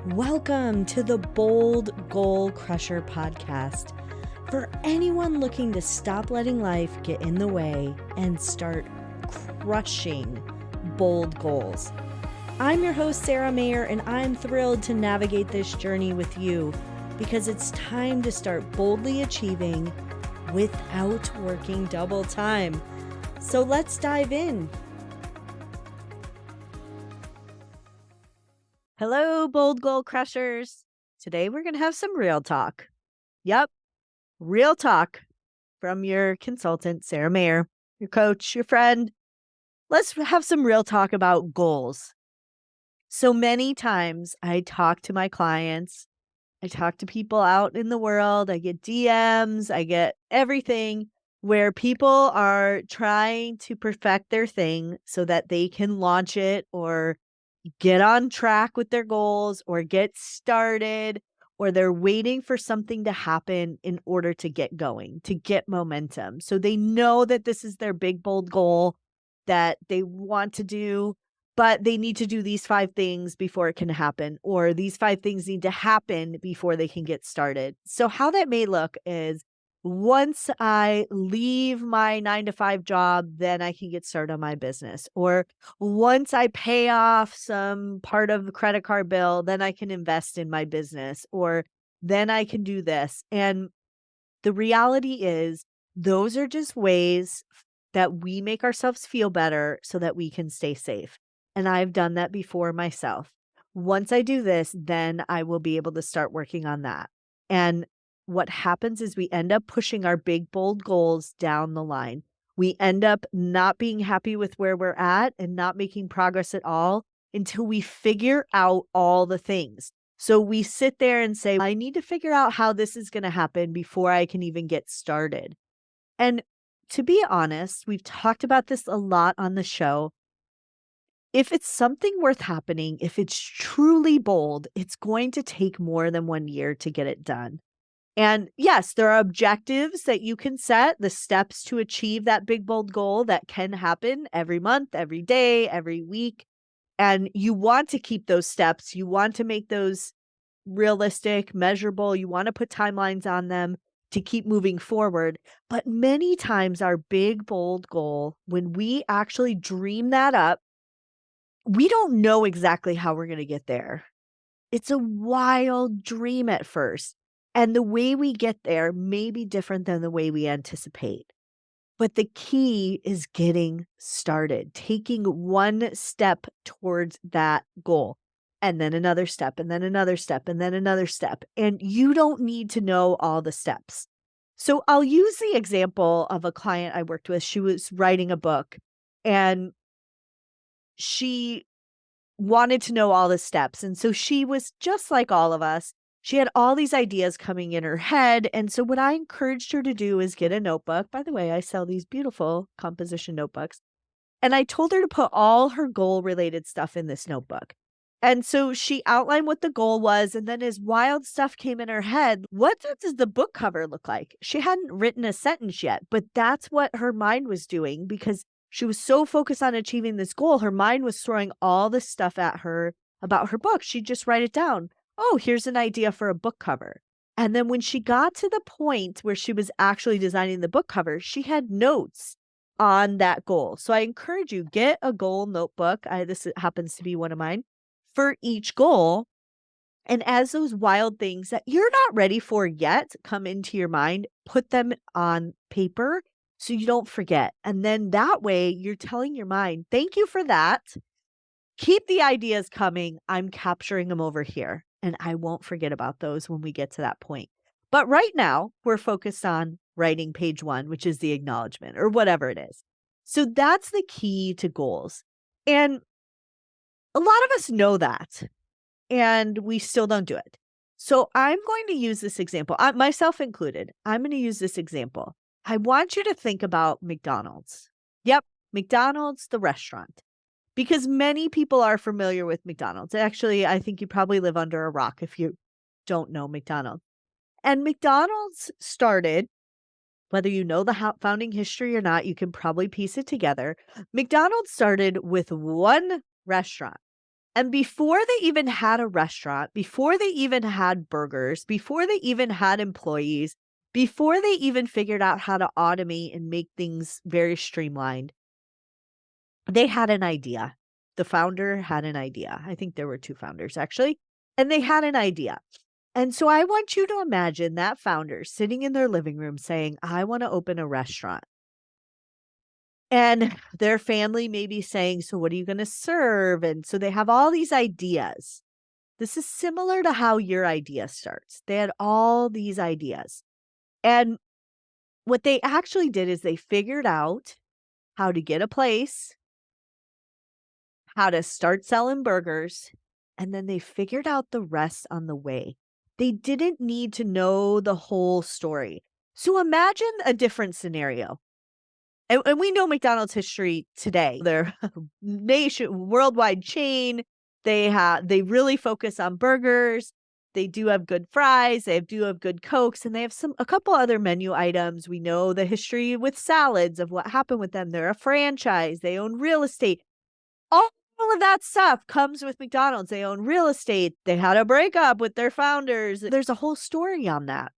Welcome to the Bold Goal Crusher podcast for anyone looking to stop letting life get in the way and start crushing bold goals. I'm your host, Sara Mayer, and I'm thrilled to navigate this journey with you because it's time to start boldly achieving without working double time. So let's dive in. Hello, Bold Goal Crushers. Today we're going to have some real talk. Yep, real talk from your consultant, Sara Mayer, your coach, your friend. Let's have some real talk about goals. So many times I talk to my clients, I talk to people out in the world, I get DMs, I get everything where people are trying to perfect their thing so that they can launch it or get on track with their goals or get started, or they're waiting for something to happen in order to get going, to get momentum. So they know that this is their big, bold goal that they want to do, but they need to do these 5 things before it can happen, or these 5 things need to happen before they can get started. So how that may look is once I leave my 9 to 5 job, then I can get started on my business. Or once I pay off some part of the credit card bill, then I can invest in my business, or then I can do this. And the reality is, those are just ways that we make ourselves feel better so that we can stay safe. And I've done that before myself. Once I do this, then I will be able to start working on that. And what happens is we end up pushing our big, bold goals down the line. We end up not being happy with where we're at and not making progress at all until we figure out all the things. So we sit there and say, I need to figure out how this is going to happen before I can even get started. And to be honest, we've talked about this a lot on the show. If it's something worth happening, if it's truly bold, it's going to take more than 1 year to get it done. And yes, there are objectives that you can set, the steps to achieve that big, bold goal that can happen every month, every day, every week. And you want to keep those steps. You want to make those realistic, measurable. You want to put timelines on them to keep moving forward. But many times our big, bold goal, when we actually dream that up, we don't know exactly how we're going to get there. It's a wild dream at first. And the way we get there may be different than the way we anticipate. But the key is getting started, taking one step towards that goal, and then another step, and then another step, and then another step. And you don't need to know all the steps. So I'll use the example of a client I worked with. She was writing a book and she wanted to know all the steps. And so she was just like all of us. She had all these ideas coming in her head. And so what I encouraged her to do is get a notebook. By the way, I sell these beautiful composition notebooks. And I told her to put all her goal related stuff in this notebook. And so she outlined what the goal was. And then as wild stuff came in her head, what does the book cover look like? She hadn't written a sentence yet, but that's what her mind was doing because she was so focused on achieving this goal. Her mind was throwing all this stuff at her about her book. She'd just write it down. Oh, here's an idea for a book cover. And then when she got to the point where she was actually designing the book cover, she had notes on that goal. So I encourage you, get a goal notebook. This happens to be one of mine for each goal. And as those wild things that you're not ready for yet come into your mind, put them on paper so you don't forget. And then that way you're telling your mind, thank you for that. Keep the ideas coming. I'm capturing them over here. And I won't forget about those when we get to that point. But right now, we're focused on writing page 1, which is the acknowledgement or whatever it is. So that's the key to goals. And a lot of us know that, and we still don't do it. So I'm going to use this example, myself included. I'm going to use this example. I want you to think about McDonald's. Yep, McDonald's, the restaurant. Because many people are familiar with McDonald's. Actually, I think you probably live under a rock if you don't know McDonald's. And McDonald's started, whether you know the founding history or not, you can probably piece it together. McDonald's started with one restaurant. And before they even had a restaurant, before they even had burgers, before they even had employees, before they even figured out how to automate and make things very streamlined, they had an idea. The founder had an idea. I think there were 2 founders actually, and they had an idea. And so I want you to imagine that founder sitting in their living room saying, "I wanna open a restaurant." And their family may be saying, "So what are you gonna serve?" And so they have all these ideas. This is similar to how your idea starts. They had all these ideas. And what they actually did is they figured out how to get a place, how to start selling burgers, and then they figured out the rest on the way. They didn't need to know the whole story. So imagine a different scenario. And we know McDonald's history today. They're a worldwide chain. They really focus on burgers. They do have good fries. They do have good Cokes, and they have a couple other menu items. We know the history with salads of what happened with them. They're a franchise. They own real estate. All of that stuff comes with McDonald's. They own real estate. They had a breakup with their founders. There's a whole story on that.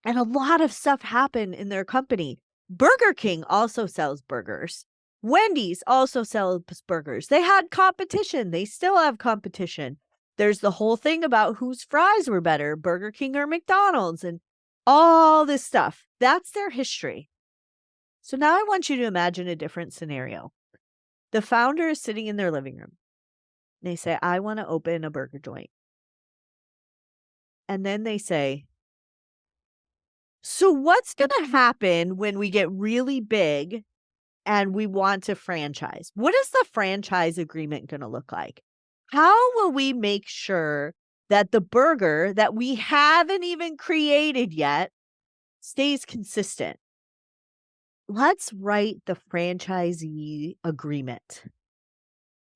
And a lot of stuff happened in their company. Burger King also sells burgers. Wendy's also sells burgers. They had competition. They still have competition. There's the whole thing about whose fries were better, Burger King or McDonald's, and all this stuff. That's their history. So now I want you to imagine a different scenario. The founder is sitting in their living room. They say, "I want to open a burger joint." And then they say, "So what's going to happen when we get really big and we want to franchise? What is the franchise agreement going to look like? How will we make sure that the burger that we haven't even created yet stays consistent? Let's write the franchisee agreement."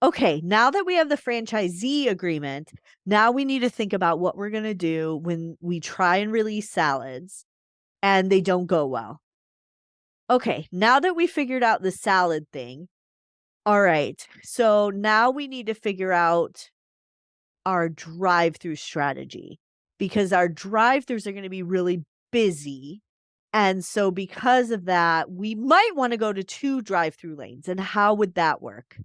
Okay, now that we have the franchisee agreement, now we need to think about what we're going to do when we try and release salads and they don't go well. Okay, now that we figured out the salad thing, all right. So now we need to figure out our drive-through strategy because our drive-throughs are going to be really busy. And so because of that, we might want to go to 2 drive-through lanes. And how would that work?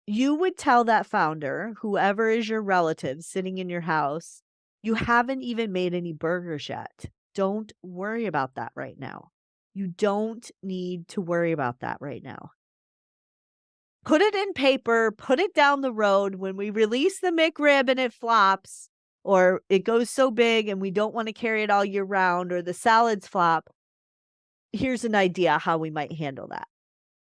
You would tell that founder, whoever is your relative sitting in your house, you haven't even made any burgers yet. Don't worry about that right now. You don't need to worry about that right now. Put it in paper, put it down the road. When we release the McRib and it flops, or it goes so big and we don't want to carry it all year round, or the salads flop, here's an idea how we might handle that.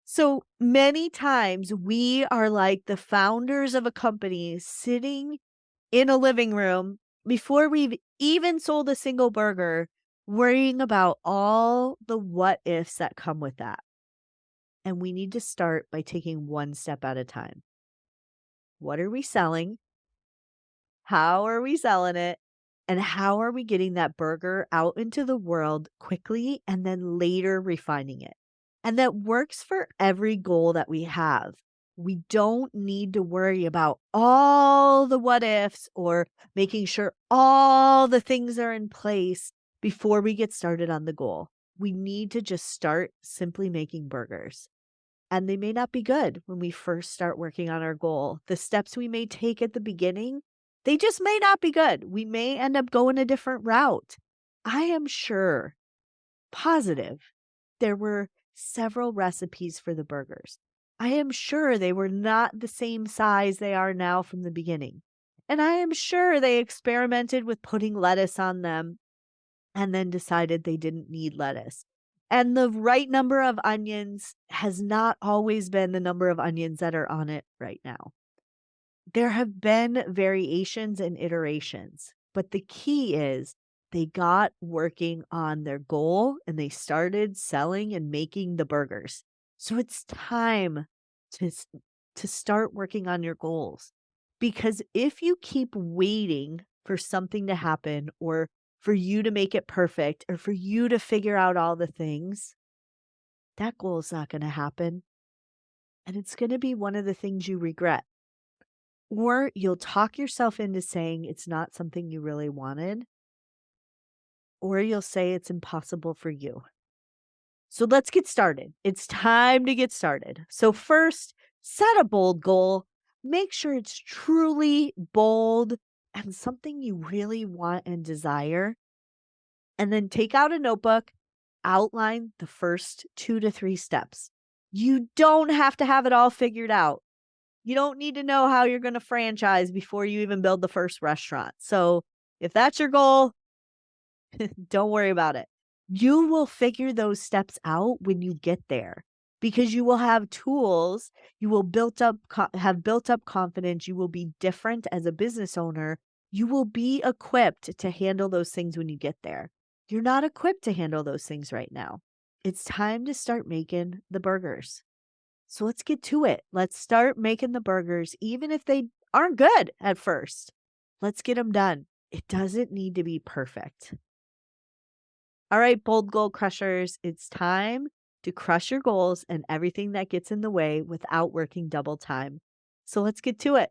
So many times we are like the founders of a company sitting in a living room before we've even sold a single burger, worrying about all the what ifs that come with that. And we need to start by taking one step at a time. What are we selling? How are we selling it? And how are we getting that burger out into the world quickly and then later refining it? And that works for every goal that we have. We don't need to worry about all the what ifs or making sure all the things are in place before we get started on the goal. We need to just start simply making burgers. And they may not be good when we first start working on our goal. The steps we may take at the beginning, they just may not be good. We may end up going a different route. I am sure, positive, there were several recipes for the burgers. I am sure they were not the same size they are now from the beginning. And I am sure they experimented with putting lettuce on them and then decided they didn't need lettuce. And the right number of onions has not always been the number of onions that are on it right now. There have been variations and iterations, but the key is they got working on their goal and they started selling and making the burgers. So it's time to to start working on your goals. Because if you keep waiting for something to happen or for you to make it perfect or for you to figure out all the things, that goal is not going to happen. And it's going to be one of the things you regret. or you'll talk yourself into saying it's not something you really wanted, or you'll say it's impossible for you. So let's get started. It's time to get started. So, first, set a bold goal. Make sure it's truly bold and something you really want and desire. And then take out a notebook, outline the first 2 to 3 steps. You don't have to have it all figured out. You don't need to know how you're going to franchise before you even build the first restaurant. So, if that's your goal, don't worry about it. You will figure those steps out when you get there because you will have tools, you will have built up confidence, you will be different as a business owner. You will be equipped to handle those things when you get there. You're not equipped to handle those things right now. It's time to start making the burgers. So let's get to it. Let's start making the burgers even if they aren't good at first. Let's get them done. It doesn't need to be perfect. All right, bold goal crushers, it's time to crush your goals and everything that gets in the way without working double time. So let's get to it.